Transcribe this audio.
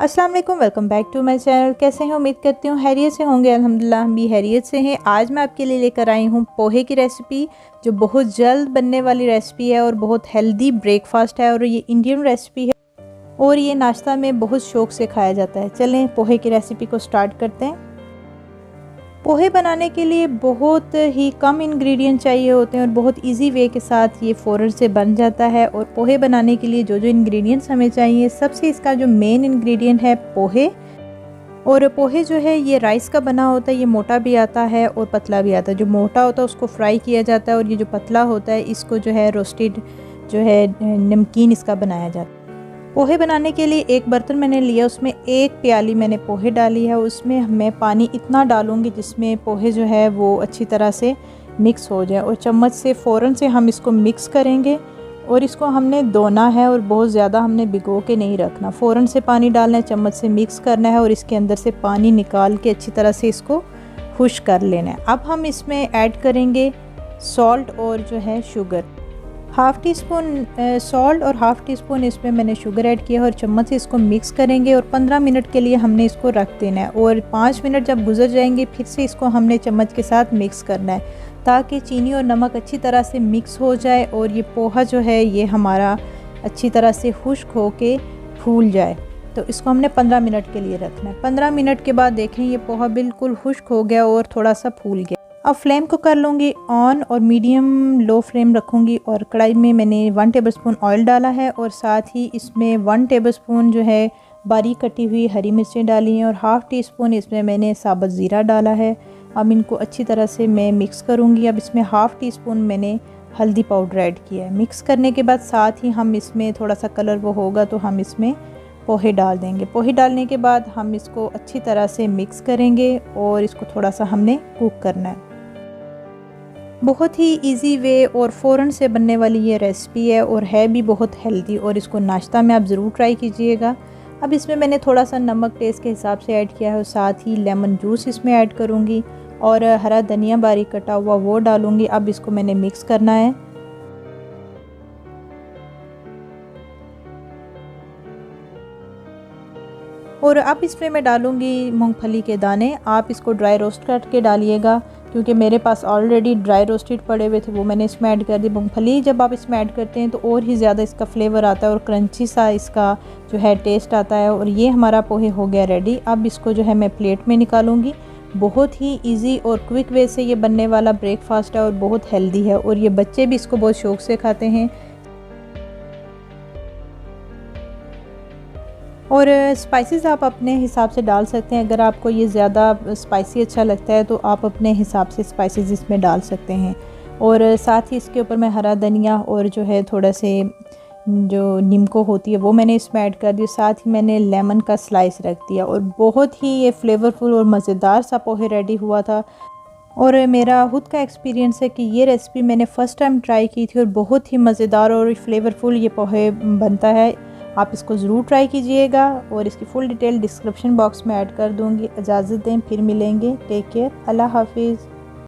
अस्सलाम वालेकुम, welcome back to my channel. कैसे हैं? उम्मीद करती हूँ हैरियत से होंगे। अल्हम्दुलिल्लाह हम भी हैरियत से हैं। आज मैं आपके लिए लेकर आई हूँ पोहे की रेसिपी, जो बहुत जल्द बनने वाली रेसिपी है और बहुत हेल्दी ब्रेकफास्ट है। और ये इंडियन रेसिपी है और ये नाश्ता में बहुत शौक़ से खाया जाता है। चलें पोहे की रेसिपी को स्टार्ट करते हैं। पोहे बनाने के लिए बहुत ही कम इंग्रेडिएंट चाहिए होते हैं और बहुत इजी वे के साथ ये फ़ौरन से बन जाता है। और पोहे बनाने के लिए जो जो इंग्रेडिएंट्स हमें चाहिए, सबसे इसका जो मेन इंग्रेडिएंट है पोहे। और पोहे जो है ये राइस का बना होता है। ये मोटा भी आता है और पतला भी आता है। जो मोटा होता है उसको फ्राई किया जाता है और ये जो पतला होता है इसको जो है रोस्टेड जो है नमकीन इसका बनाया जाता है। पोहे बनाने के लिए एक बर्तन मैंने लिया, उसमें एक प्याली मैंने पोहे डाली है। उसमें मैं पानी इतना डालूंगी जिसमें पोहे जो है वो अच्छी तरह से मिक्स हो जाए। और चम्मच से फ़ौरन से हम इसको मिक्स करेंगे और इसको हमने धोना है और बहुत ज़्यादा हमने भिगो के नहीं रखना। फ़ौरन से पानी डालना है, चम्मच से मिक्स करना है और इसके अंदर से पानी निकाल के अच्छी तरह से इसको खुश्क कर लेना है। अब हम इसमें ऐड करेंगे सॉल्ट और जो है sugar. Half tea spoon salt और हाफ़ टी स्पून इसमें मैंने शुगर ऐड किया और चम्मच से इसको मिक्स करेंगे। और 15 मिनट के लिए हमने इसको रख देना है। और 5 मिनट जब गुजर जाएंगे फिर से इसको हमने चम्मच के साथ मिक्स करना है, ताकि चीनी और नमक अच्छी तरह से मिक्स हो जाए और ये पोहा जो है ये हमारा अच्छी तरह से खुश्क हो के फूल जाए। तो इसको हमने 15 मिनट के लिए रखना है। 15 मिनट के बाद देखें ये पोहा बिल्कुल खुश्क हो गया और थोड़ा सा फूल गया। अब फ्लेम को कर लूँगी ऑन और मीडियम लो फ्लेम रखूँगी। और कढ़ाई में मैंने 1 टेबलस्पून ऑयल डाला है और साथ ही इसमें 1 टेबलस्पून जो है बारीक कटी हुई हरी मिर्चें डाली हैं और हाफ़ टी स्पून इसमें मैंने साबुत ज़ीरा डाला है। अब इनको अच्छी तरह से मैं मिक्स करूँगी। अब इसमें हाफ़ टी स्पून मैंने हल्दी पाउडर ऐड किया है। मिक्स करने के बाद साथ ही हम इसमें थोड़ा सा कलर वो होगा तो हम इसमें पोहे डाल देंगे। पोहे डालने के बाद हम इसको अच्छी तरह से मिक्स करेंगे और इसको थोड़ा सा हमने कुक करना है। बहुत ही इजी वे और फ़ौरन से बनने वाली ये रेसिपी है और है भी बहुत हेल्दी। और इसको नाश्ता में आप ज़रूर ट्राई कीजिएगा। अब इसमें मैंने थोड़ा सा नमक टेस्ट के हिसाब से ऐड किया है और साथ ही लेमन जूस इसमें ऐड करूँगी और हरा धनिया बारीक कटा हुआ वो डालूँगी। अब इसको मैंने मिक्स करना है। और अब इसमें मैं डालूँगी मूंगफली के दाने। आप इसको ड्राई रोस्ट करके डालिएगा, क्योंकि मेरे पास ऑलरेडी ड्राई रोस्टेड पड़े हुए थे, वो मैंने इसमें ऐड कर दी। मूंगफली जब आप इसमें ऐड करते हैं तो और ही ज़्यादा इसका फ्लेवर आता है और क्रंची सा इसका जो है टेस्ट आता है। और ये हमारा पोहे हो गया रेडी। अब इसको जो है मैं प्लेट में निकालूँगी। बहुत ही ईजी और क्विक वे से ये बनने वाला ब्रेकफास्ट है और बहुत हेल्दी है और ये बच्चे भी इसको बहुत शौक़ से खाते हैं। और स्पाइसेस आप अपने हिसाब से डाल सकते हैं। अगर आपको ये ज़्यादा स्पाइसी अच्छा लगता है तो आप अपने हिसाब से स्पाइसेस इसमें डाल सकते हैं। और साथ ही इसके ऊपर मैं हरा धनिया और जो है थोड़ा से जो नीमको होती है वो मैंने इसमें ऐड कर दी। साथ ही मैंने लेमन का स्लाइस रख दिया और बहुत ही ये फ्लेवरफुल और मज़ेदार सा पोहे रेडी हुआ था। और मेरा खुद का एक्सपीरियंस है कि ये रेसिपी मैंने फ़र्स्ट टाइम ट्राई की थी और बहुत ही मज़ेदार और फ्लेवरफुल ये पोहे बनता है। आप इसको ज़रूर ट्राई कीजिएगा और इसकी फुल डिटेल डिस्क्रिप्शन बॉक्स में ऐड कर दूँगी। इजाज़त दें, फिर मिलेंगे। टेक केयर, अल्लाह हाफिज़।